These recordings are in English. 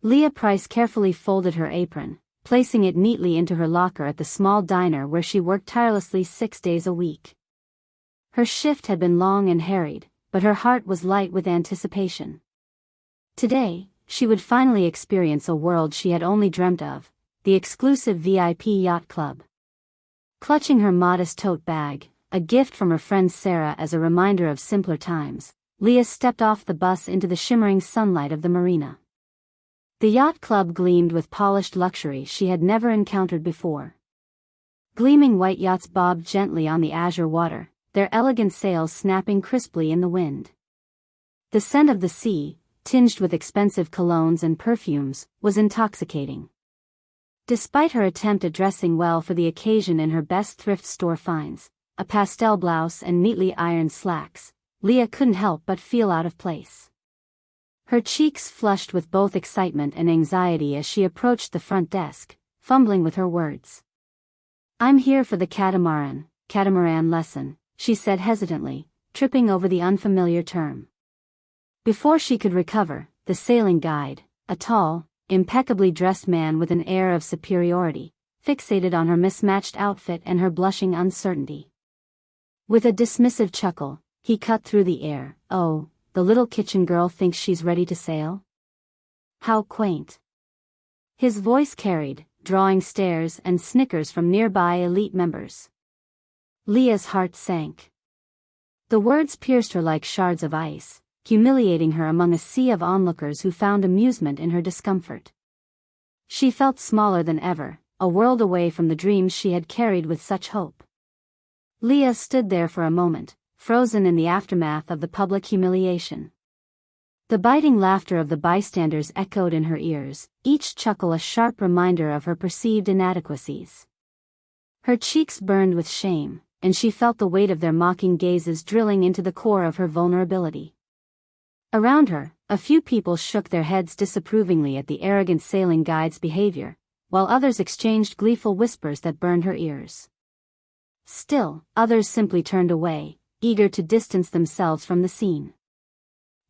Leah Price carefully folded her apron, placing it neatly into her locker at the small diner where she worked tirelessly 6 days a week. Her shift had been long and harried, but her heart was light with anticipation. Today, she would finally experience a world she had only dreamt of, the exclusive VIP Yacht Club. Clutching her modest tote bag, a gift from her friend Sarah as a reminder of simpler times, Leah stepped off the bus into the shimmering sunlight of the marina. The yacht club gleamed with polished luxury she had never encountered before. Gleaming white yachts bobbed gently on the azure water, their elegant sails snapping crisply in the wind. The scent of the sea, tinged with expensive colognes and perfumes, was intoxicating. Despite her attempt at dressing well for the occasion in her best thrift store finds, a pastel blouse and neatly ironed slacks, Leah couldn't help but feel out of place. Her cheeks flushed with both excitement and anxiety as she approached the front desk, fumbling with her words. "I'm here for the catamaran lesson," she said hesitantly, tripping over the unfamiliar term. Before she could recover, the sailing guide, a tall, impeccably dressed man with an air of superiority, fixated on her mismatched outfit and her blushing uncertainty. With a dismissive chuckle, he cut through the air. "Oh, the little kitchen girl thinks she's ready to sail? How quaint." His voice carried, drawing stares and snickers from nearby elite members. Leah's heart sank. The words pierced her like shards of ice, humiliating her among a sea of onlookers who found amusement in her discomfort. She felt smaller than ever, a world away from the dreams she had carried with such hope. Leah stood there for a moment, frozen in the aftermath of the public humiliation. The biting laughter of the bystanders echoed in her ears, each chuckle a sharp reminder of her perceived inadequacies. Her cheeks burned with shame, and she felt the weight of their mocking gazes drilling into the core of her vulnerability. Around her, a few people shook their heads disapprovingly at the arrogant sailing guide's behavior, while others exchanged gleeful whispers that burned her ears. Still, others simply turned away, eager to distance themselves from the scene.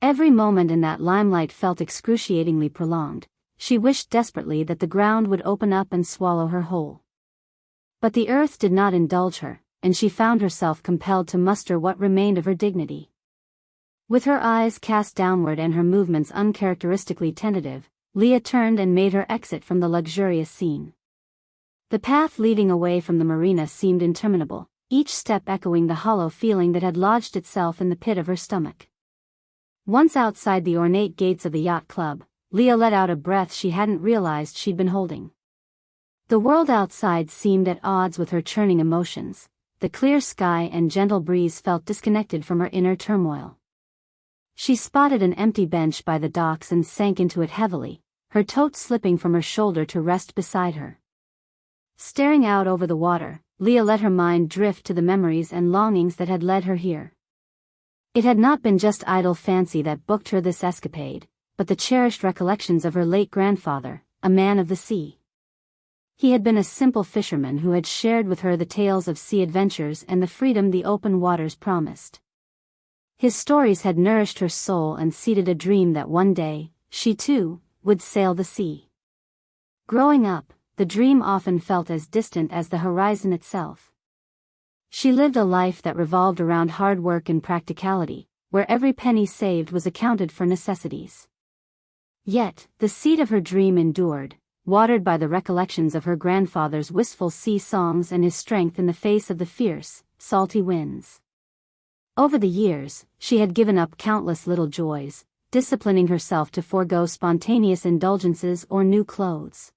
Every moment in that limelight felt excruciatingly prolonged. She wished desperately that the ground would open up and swallow her whole. But the earth did not indulge her, and she found herself compelled to muster what remained of her dignity. With her eyes cast downward and her movements uncharacteristically tentative, Leah turned and made her exit from the luxurious scene. The path leading away from the marina seemed interminable, each step echoing the hollow feeling that had lodged itself in the pit of her stomach. Once outside the ornate gates of the yacht club, Leah let out a breath she hadn't realized she'd been holding. The world outside seemed at odds with her churning emotions. The clear sky and gentle breeze felt disconnected from her inner turmoil. She spotted an empty bench by the docks and sank into it heavily, her tote slipping from her shoulder to rest beside her. Staring out over the water, Leah let her mind drift to the memories and longings that had led her here. It had not been just idle fancy that booked her this escapade, but the cherished recollections of her late grandfather, a man of the sea. He had been a simple fisherman who had shared with her the tales of sea adventures and the freedom the open waters promised. His stories had nourished her soul and seeded a dream that one day, she too, would sail the sea. Growing up, the dream often felt as distant as the horizon itself. She lived a life that revolved around hard work and practicality, where every penny saved was accounted for necessities. Yet, the seed of her dream endured, watered by the recollections of her grandfather's wistful sea songs and his strength in the face of the fierce, salty winds. Over the years, she had given up countless little joys, disciplining herself to forego spontaneous indulgences or new clothes.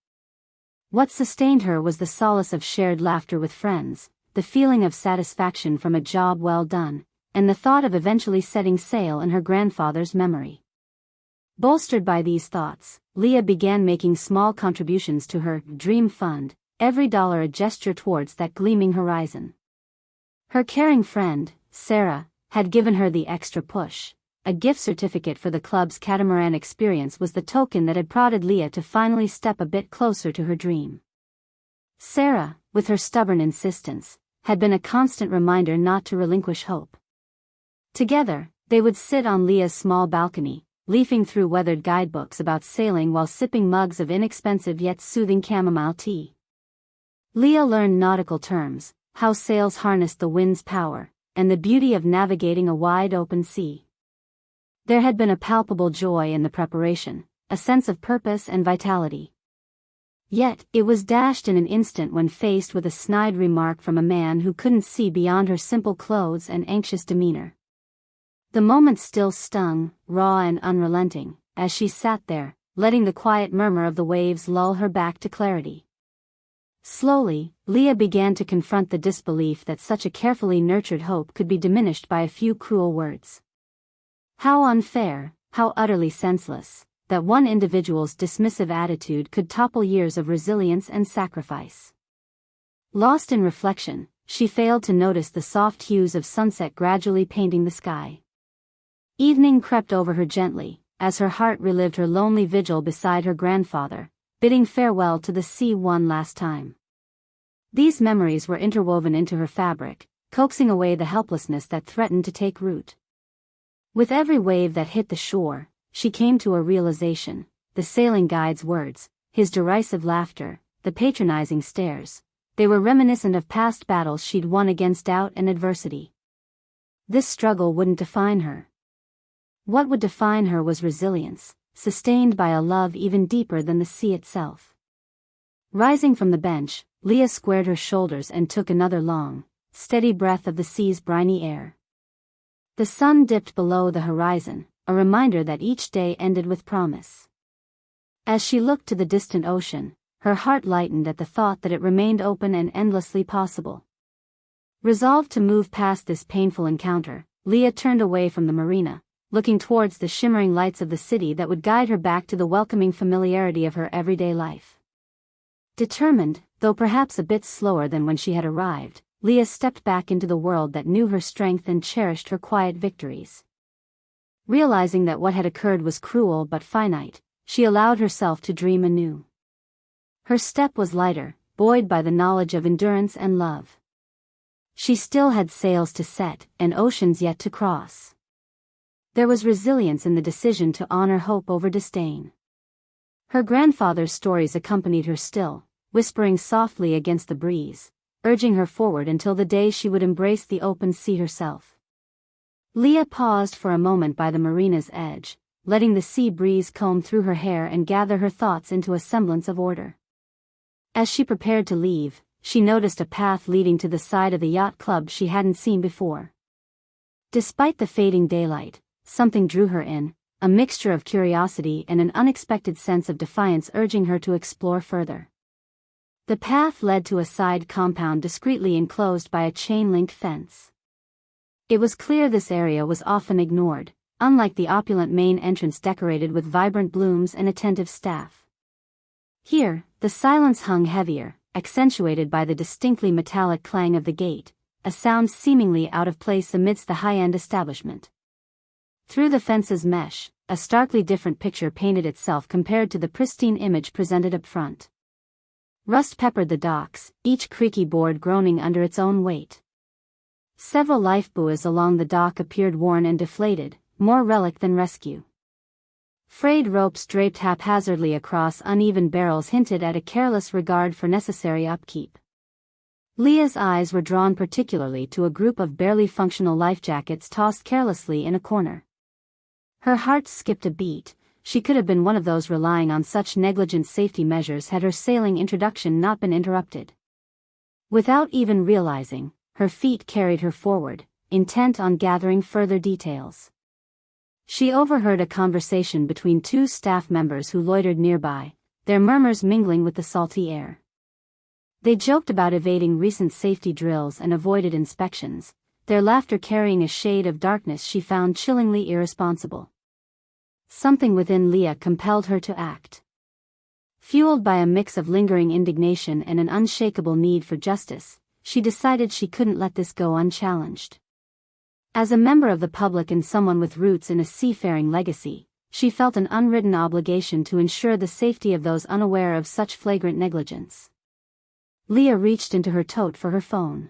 What sustained her was the solace of shared laughter with friends, the feeling of satisfaction from a job well done, and the thought of eventually setting sail in her grandfather's memory. Bolstered by these thoughts, Leah began making small contributions to her dream fund, every dollar a gesture towards that gleaming horizon. Her caring friend, Sarah, had given her the extra push. A gift certificate for the club's catamaran experience was the token that had prodded Leah to finally step a bit closer to her dream. Sarah, with her stubborn insistence, had been a constant reminder not to relinquish hope. Together, they would sit on Leah's small balcony, leafing through weathered guidebooks about sailing while sipping mugs of inexpensive yet soothing chamomile tea. Leah learned nautical terms, how sails harnessed the wind's power, and the beauty of navigating a wide open sea. There had been a palpable joy in the preparation, a sense of purpose and vitality. Yet, it was dashed in an instant when faced with a snide remark from a man who couldn't see beyond her simple clothes and anxious demeanor. The moment still stung, raw and unrelenting, as she sat there, letting the quiet murmur of the waves lull her back to clarity. Slowly, Leah began to confront the disbelief that such a carefully nurtured hope could be diminished by a few cruel words. How unfair, how utterly senseless, that one individual's dismissive attitude could topple years of resilience and sacrifice. Lost in reflection, she failed to notice the soft hues of sunset gradually painting the sky. Evening crept over her gently, as her heart relived her lonely vigil beside her grandfather, bidding farewell to the sea one last time. These memories were interwoven into her fabric, coaxing away the helplessness that threatened to take root. With every wave that hit the shore, she came to a realization: the sailing guide's words, his derisive laughter, the patronizing stares, they were reminiscent of past battles she'd won against doubt and adversity. This struggle wouldn't define her. What would define her was resilience, sustained by a love even deeper than the sea itself. Rising from the bench, Leah squared her shoulders and took another long, steady breath of the sea's briny air. The sun dipped below the horizon, a reminder that each day ended with promise. As she looked to the distant ocean, her heart lightened at the thought that it remained open and endlessly possible. Resolved to move past this painful encounter, Leah turned away from the marina, looking towards the shimmering lights of the city that would guide her back to the welcoming familiarity of her everyday life. Determined, though perhaps a bit slower than when she had arrived, Leah stepped back into the world that knew her strength and cherished her quiet victories. Realizing that what had occurred was cruel but finite, she allowed herself to dream anew. Her step was lighter, buoyed by the knowledge of endurance and love. She still had sails to set and oceans yet to cross. There was resilience in the decision to honor hope over disdain. Her grandfather's stories accompanied her still, whispering softly against the breeze, urging her forward until the day she would embrace the open sea herself. Leah paused for a moment by the marina's edge, letting the sea breeze comb through her hair and gather her thoughts into a semblance of order. As she prepared to leave, she noticed a path leading to the side of the yacht club she hadn't seen before. Despite the fading daylight, something drew her in, a mixture of curiosity and an unexpected sense of defiance urging her to explore further. The path led to a side compound discreetly enclosed by a chain-link fence. It was clear this area was often ignored, unlike the opulent main entrance decorated with vibrant blooms and attentive staff. Here, the silence hung heavier, accentuated by the distinctly metallic clang of the gate, a sound seemingly out of place amidst the high-end establishment. Through the fence's mesh, a starkly different picture painted itself compared to the pristine image presented up front. Rust peppered the docks, each creaky board groaning under its own weight. Several lifebuoys along the dock appeared worn and deflated, more relic than rescue. Frayed ropes draped haphazardly across uneven barrels hinted at a careless regard for necessary upkeep. Leah's eyes were drawn particularly to a group of barely functional life jackets tossed carelessly in a corner. Her heart skipped a beat. She could have been one of those relying on such negligent safety measures had her sailing introduction not been interrupted. Without even realizing, her feet carried her forward, intent on gathering further details. She overheard a conversation between two staff members who loitered nearby, their murmurs mingling with the salty air. They joked about evading recent safety drills and avoided inspections, their laughter carrying a shade of darkness she found chillingly irresponsible. Something within Leah compelled her to act. Fueled by a mix of lingering indignation and an unshakable need for justice, she decided she couldn't let this go unchallenged. As a member of the public and someone with roots in a seafaring legacy, she felt an unwritten obligation to ensure the safety of those unaware of such flagrant negligence. Leah reached into her tote for her phone.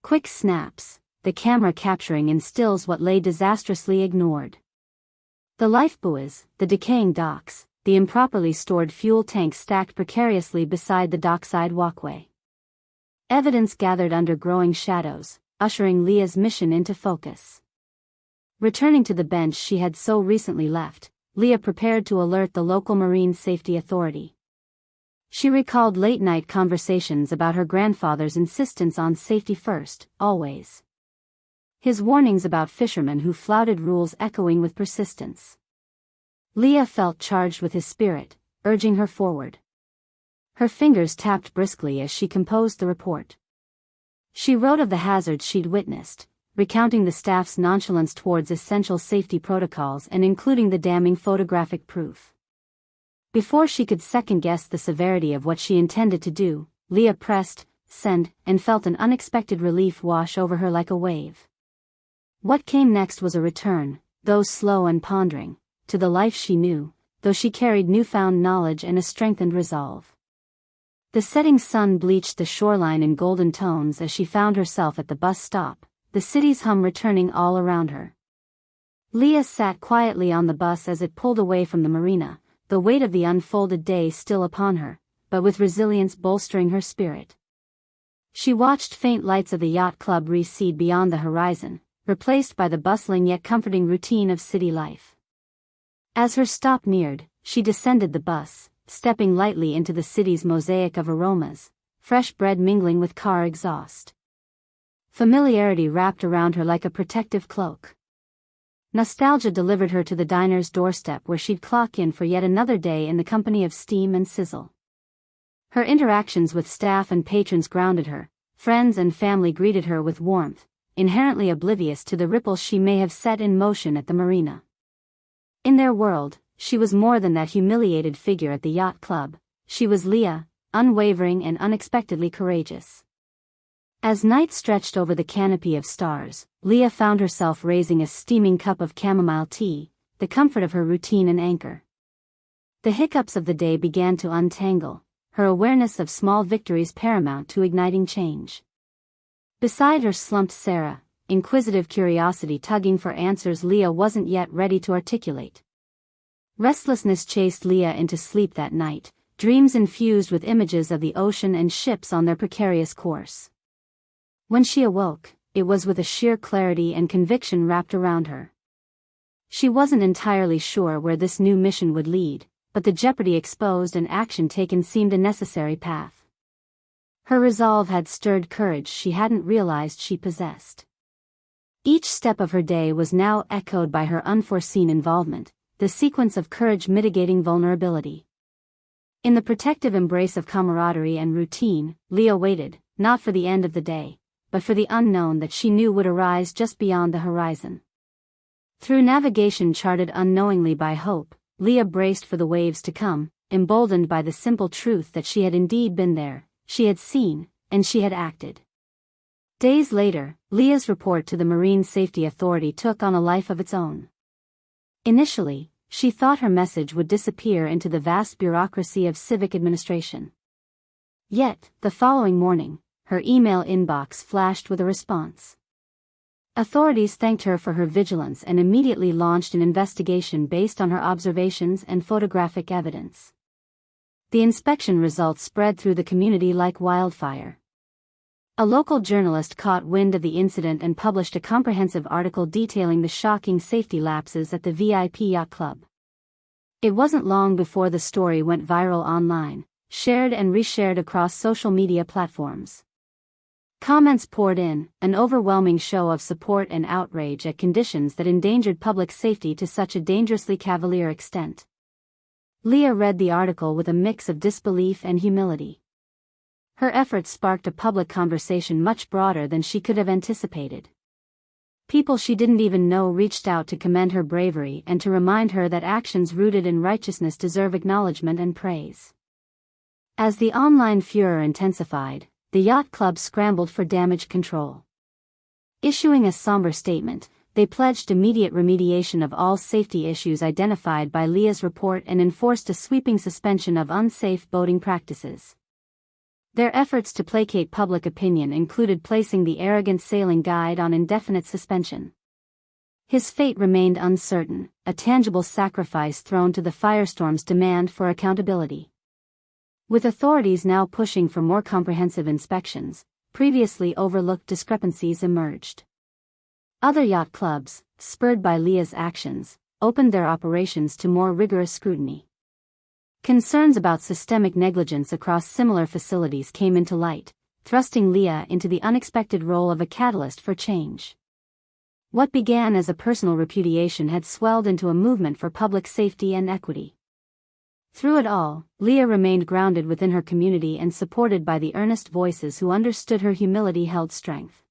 Quick snaps, the camera capturing in stills what lay disastrously ignored. The lifebuoys, the decaying docks, the improperly stored fuel tanks stacked precariously beside the dockside walkway. Evidence gathered under growing shadows, ushering Leah's mission into focus. Returning to the bench she had so recently left, Leah prepared to alert the local Marine Safety Authority. She recalled late-night conversations about her grandfather's insistence on safety first, always. His warnings about fishermen who flouted rules echoing with persistence. Leah felt charged with his spirit, urging her forward. Her fingers tapped briskly as she composed the report. She wrote of the hazards she'd witnessed, recounting the staff's nonchalance towards essential safety protocols and including the damning photographic proof. Before she could second-guess the severity of what she intended to do, Leah pressed send and felt an unexpected relief wash over her like a wave. What came next was a return, though slow and pondering, to the life she knew, though she carried newfound knowledge and a strengthened resolve. The setting sun bleached the shoreline in golden tones as she found herself at the bus stop, the city's hum returning all around her. Leah sat quietly on the bus as it pulled away from the marina, the weight of the unfolded day still upon her, but with resilience bolstering her spirit. She watched faint lights of the yacht club recede beyond the horizon, replaced by the bustling yet comforting routine of city life. As her stop neared, she descended the bus, stepping lightly into the city's mosaic of aromas, fresh bread mingling with car exhaust. Familiarity wrapped around her like a protective cloak. Nostalgia delivered her to the diner's doorstep where she'd clock in for yet another day in the company of steam and sizzle. Her interactions with staff and patrons grounded her, friends and family greeted her with warmth, inherently oblivious to the ripples she may have set in motion at the marina. In their world, she was more than that humiliated figure at the yacht club. She was Leah, unwavering and unexpectedly courageous. As night stretched over the canopy of stars, Leah found herself raising a steaming cup of chamomile tea, the comfort of her routine and anchor. The hiccups of the day began to untangle, her awareness of small victories paramount to igniting change. Beside her slumped Sarah, inquisitive curiosity tugging for answers Leah wasn't yet ready to articulate. Restlessness chased Leah into sleep that night, dreams infused with images of the ocean and ships on their precarious course. When she awoke, it was with a sheer clarity and conviction wrapped around her. She wasn't entirely sure where this new mission would lead, but the jeopardy exposed and action taken seemed a necessary path. Her resolve had stirred courage she hadn't realized she possessed. Each step of her day was now echoed by her unforeseen involvement, the sequence of courage mitigating vulnerability. In the protective embrace of camaraderie and routine, Leah waited, not for the end of the day, but for the unknown that she knew would arise just beyond the horizon. Through navigation charted unknowingly by hope, Leah braced for the waves to come, emboldened by the simple truth that she had indeed been there, she had seen, and she had acted. Days later, Leah's report to the Marine Safety Authority took on a life of its own. Initially, she thought her message would disappear into the vast bureaucracy of civic administration. Yet, the following morning, her email inbox flashed with a response. Authorities thanked her for her vigilance and immediately launched an investigation based on her observations and photographic evidence. The inspection results spread through the community like wildfire. A local journalist caught wind of the incident and published a comprehensive article detailing the shocking safety lapses at the VIP Yacht Club. It wasn't long before the story went viral online, shared and reshared across social media platforms. Comments poured in, an overwhelming show of support and outrage at conditions that endangered public safety to such a dangerously cavalier extent. Leah read the article with a mix of disbelief and humility. Her efforts sparked a public conversation much broader than she could have anticipated. People she didn't even know reached out to commend her bravery and to remind her that actions rooted in righteousness deserve acknowledgement and praise. As the online furor intensified, the yacht club scrambled for damage control. Issuing a somber statement, they pledged immediate remediation of all safety issues identified by Leah's report and enforced a sweeping suspension of unsafe boating practices. Their efforts to placate public opinion included placing the arrogant sailing guide on indefinite suspension. His fate remained uncertain, a tangible sacrifice thrown to the firestorm's demand for accountability. With authorities now pushing for more comprehensive inspections, previously overlooked discrepancies emerged. Other yacht clubs, spurred by Leah's actions, opened their operations to more rigorous scrutiny. Concerns about systemic negligence across similar facilities came into light, thrusting Leah into the unexpected role of a catalyst for change. What began as a personal repudiation had swelled into a movement for public safety and equity. Through it all, Leah remained grounded within her community and supported by the earnest voices who understood her humility held strength.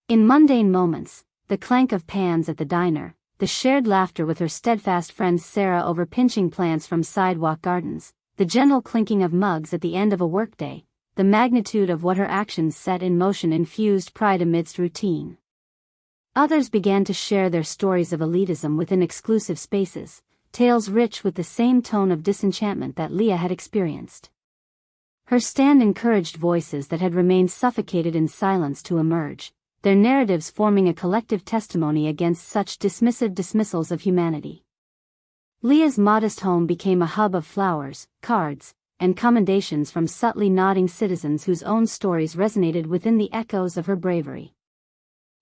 In mundane moments, the clank of pans at the diner, the shared laughter with her steadfast friend Sarah over pinching plants from sidewalk gardens, the gentle clinking of mugs at the end of a workday, the magnitude of what her actions set in motion infused pride amidst routine. Others began to share their stories of elitism within exclusive spaces, tales rich with the same tone of disenchantment that Leah had experienced. Her stand encouraged voices that had remained suffocated in silence to emerge, their narratives forming a collective testimony against such dismissive dismissals of humanity. Leah's modest home became a hub of flowers, cards, and commendations from subtly nodding citizens whose own stories resonated within the echoes of her bravery.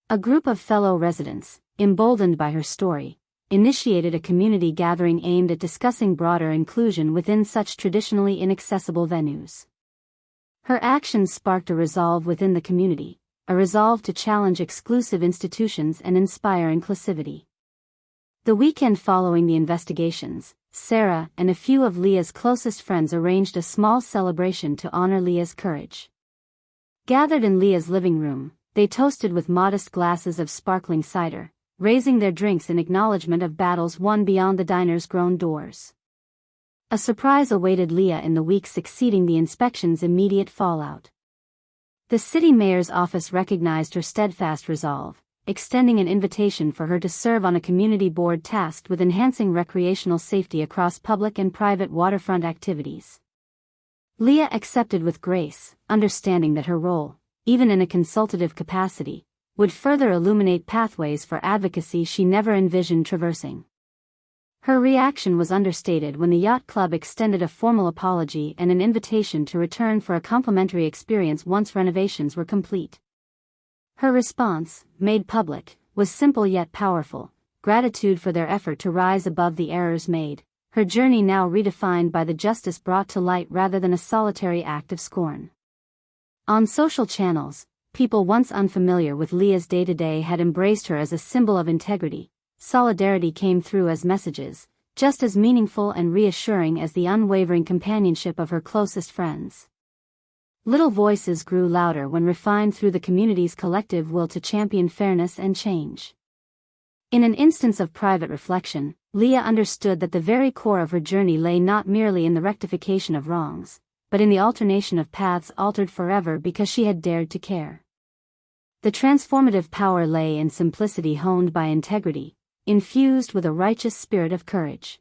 A group of fellow residents, emboldened by her story, initiated a community gathering aimed at discussing broader inclusion within such traditionally inaccessible venues. Her actions sparked a resolve within the community, a resolve to challenge exclusive institutions and inspire inclusivity. The weekend following the investigations, Sarah and a few of Leah's closest friends arranged a small celebration to honor Leah's courage. Gathered in Leah's living room, they toasted with modest glasses of sparkling cider, raising their drinks in acknowledgement of battles won beyond the diner's grown doors. A surprise awaited Leah in the weeks succeeding the inspection's immediate fallout. The city mayor's office recognized her steadfast resolve, extending an invitation for her to serve on a community board tasked with enhancing recreational safety across public and private waterfront activities. Leah accepted with grace, understanding that her role, even in a consultative capacity, would further illuminate pathways for advocacy she never envisioned traversing. Her reaction was understated when the yacht club extended a formal apology and an invitation to return for a complimentary experience once renovations were complete. Her response, made public, was simple yet powerful: gratitude for their effort to rise above the errors made, her journey now redefined by the justice brought to light rather than a solitary act of scorn. On social channels, people once unfamiliar with Leah's day-to-day had embraced her as a symbol of integrity. Solidarity came through as messages, just as meaningful and reassuring as the unwavering companionship of her closest friends. Little voices grew louder when refined through the community's collective will to champion fairness and change. In an instance of private reflection, Leah understood that the very core of her journey lay not merely in the rectification of wrongs, but in the alternation of paths altered forever because she had dared to care. The transformative power lay in simplicity honed by integrity, infused with a righteous spirit of courage.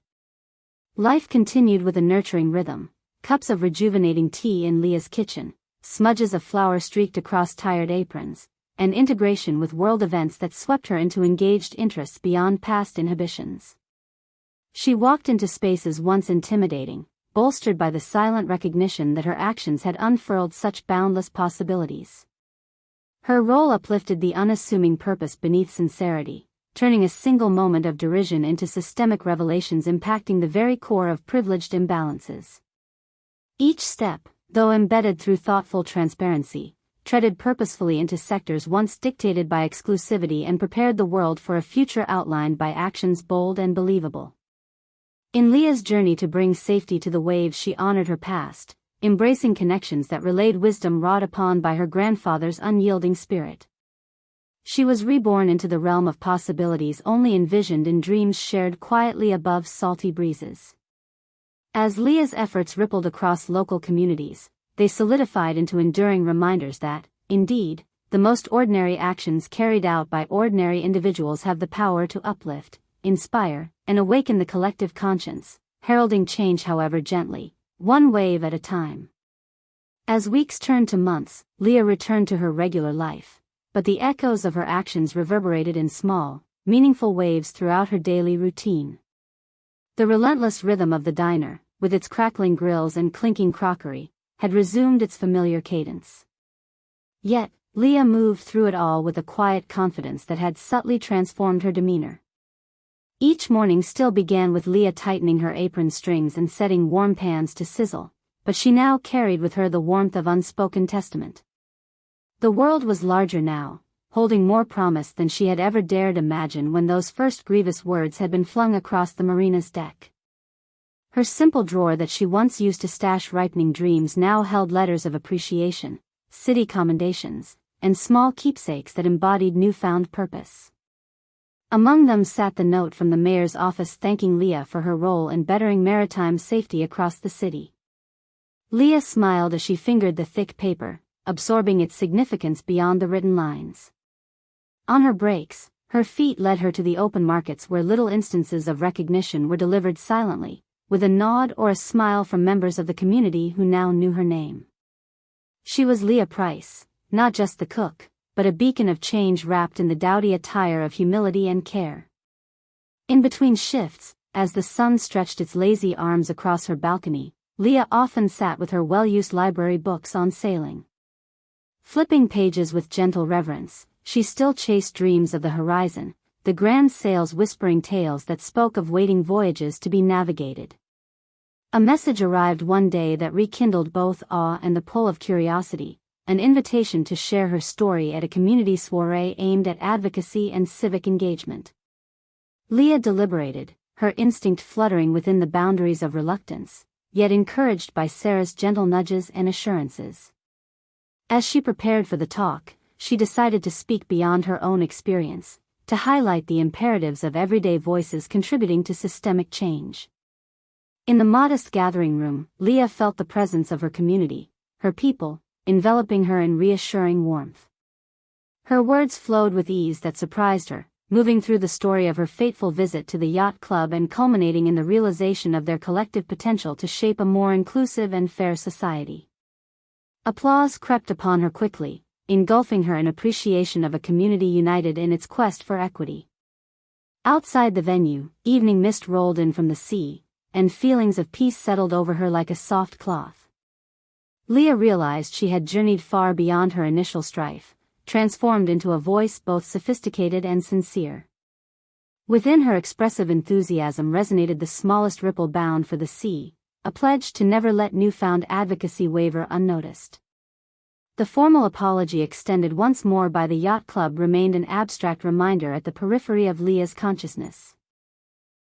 Life continued with a nurturing rhythm, cups of rejuvenating tea in Leah's kitchen, smudges of flour streaked across tired aprons, and integration with world events that swept her into engaged interests beyond past inhibitions. She walked into spaces once intimidating, bolstered by the silent recognition that her actions had unfurled such boundless possibilities. Her role uplifted the unassuming purpose beneath sincerity, turning a single moment of derision into systemic revelations impacting the very core of privileged imbalances. Each step, though embedded through thoughtful transparency, treaded purposefully into sectors once dictated by exclusivity and prepared the world for a future outlined by actions bold and believable. In Leah's journey to bring safety to the waves, she honored her past, embracing connections that relayed wisdom wrought upon by her grandfather's unyielding spirit. She was reborn into the realm of possibilities only envisioned in dreams shared quietly above salty breezes. As Leah's efforts rippled across local communities, they solidified into enduring reminders that, indeed, the most ordinary actions carried out by ordinary individuals have the power to uplift, inspire, and awaken the collective conscience, heralding change however gently, one wave at a time. As weeks turned to months, Leah returned to her regular life, but the echoes of her actions reverberated in small, meaningful waves throughout her daily routine. The relentless rhythm of the diner, with its crackling grills and clinking crockery, had resumed its familiar cadence. Yet, Leah moved through it all with a quiet confidence that had subtly transformed her demeanor. Each morning still began with Leah tightening her apron strings and setting warm pans to sizzle, but she now carried with her the warmth of unspoken testament. The world was larger now, holding more promise than she had ever dared imagine when those first grievous words had been flung across the marina's deck. Her simple drawer that she once used to stash ripening dreams now held letters of appreciation, city commendations, and small keepsakes that embodied newfound purpose. Among them sat the note from the mayor's office thanking Leah for her role in bettering maritime safety across the city. Leah smiled as she fingered the thick paper, absorbing its significance beyond the written lines. On her breaks, her feet led her to the open markets where little instances of recognition were delivered silently, with a nod or a smile from members of the community who now knew her name. She was Leah Price, not just the cook, but a beacon of change wrapped in the dowdy attire of humility and care. In between shifts, as the sun stretched its lazy arms across her balcony, Leah often sat with her well-used library books on sailing. Flipping pages with gentle reverence, she still chased dreams of the horizon, the grand sails whispering tales that spoke of waiting voyages to be navigated. A message arrived one day that rekindled both awe and the pull of curiosity, an invitation to share her story at a community soiree aimed at advocacy and civic engagement. Leah deliberated, her instinct fluttering within the boundaries of reluctance, yet encouraged by Sarah's gentle nudges and assurances. As she prepared for the talk, she decided to speak beyond her own experience, to highlight the imperatives of everyday voices contributing to systemic change. In the modest gathering room, Leah felt the presence of her community, her people, enveloping her in reassuring warmth. Her words flowed with ease that surprised her, moving through the story of her fateful visit to the Yacht Club and culminating in the realization of their collective potential to shape a more inclusive and fair society. Applause crept upon her quickly, engulfing her in appreciation of a community united in its quest for equity. Outside the venue, evening mist rolled in from the sea, and feelings of peace settled over her like a soft cloth. Leah realized she had journeyed far beyond her initial strife, transformed into a voice both sophisticated and sincere. Within her expressive enthusiasm resonated the smallest ripple bound for the sea, a pledge to never let newfound advocacy waver unnoticed. The formal apology extended once more by the Yacht Club remained an abstract reminder at the periphery of Leah's consciousness.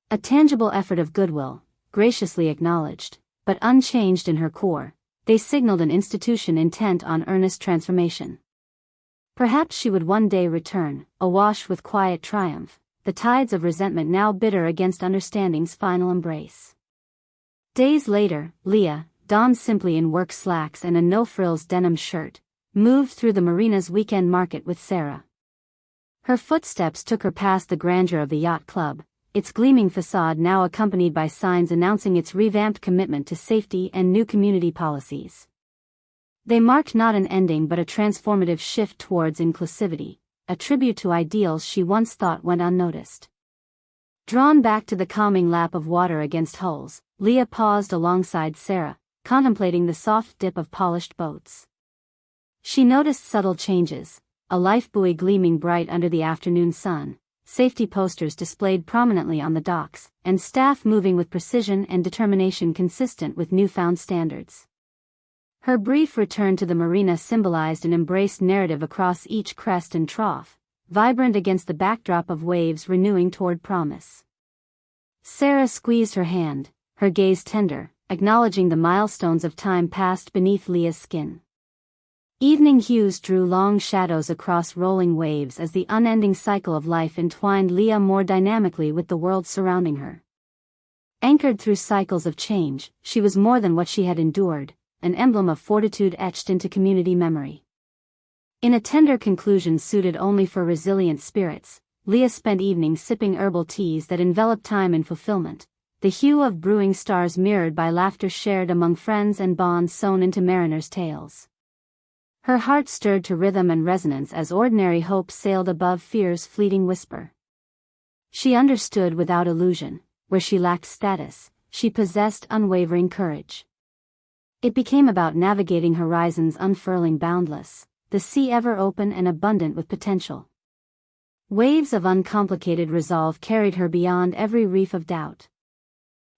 A tangible effort of goodwill, graciously acknowledged, but unchanged in her core, they signaled an institution intent on earnest transformation. Perhaps she would one day return, awash with quiet triumph, the tides of resentment now bitter against understanding's final embrace. Days later, Leah, donned simply in work slacks and a no-frills denim shirt, moved through the marina's weekend market with Sarah. Her footsteps took her past the grandeur of the Yacht Club, its gleaming facade now accompanied by signs announcing its revamped commitment to safety and new community policies. They marked not an ending but a transformative shift towards inclusivity, a tribute to ideals she once thought went unnoticed. Drawn back to the calming lap of water against hulls, Leah paused alongside Sarah, contemplating the soft dip of polished boats. She noticed subtle changes, a lifebuoy gleaming bright under the afternoon sun, safety posters displayed prominently on the docks, and staff moving with precision and determination consistent with newfound standards. Her brief return to the marina symbolized an embraced narrative across each crest and trough, vibrant against the backdrop of waves renewing toward promise. Sarah squeezed her hand, her gaze tender, acknowledging the milestones of time passed beneath Leah's skin. Evening hues drew long shadows across rolling waves as the unending cycle of life entwined Leah more dynamically with the world surrounding her. Anchored through cycles of change, she was more than what she had endured, an emblem of fortitude etched into community memory. In a tender conclusion suited only for resilient spirits, Leah spent evenings sipping herbal teas that enveloped time in fulfillment, the hue of brewing stars mirrored by laughter shared among friends and bonds sewn into mariners' tales. Her heart stirred to rhythm and resonance as ordinary hope sailed above fear's fleeting whisper. She understood without illusion, where she lacked status, she possessed unwavering courage. It became about navigating horizons unfurling boundless, the sea ever open and abundant with potential. Waves of uncomplicated resolve carried her beyond every reef of doubt.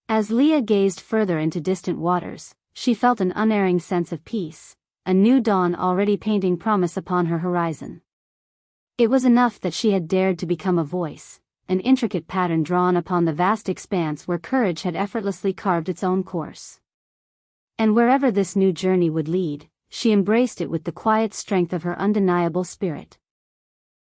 As Leah gazed further into distant waters, she felt an unerring sense of peace, a new dawn already painting promise upon her horizon. It was enough that she had dared to become a voice, an intricate pattern drawn upon the vast expanse where courage had effortlessly carved its own course. And wherever this new journey would lead, she embraced it with the quiet strength of her undeniable spirit.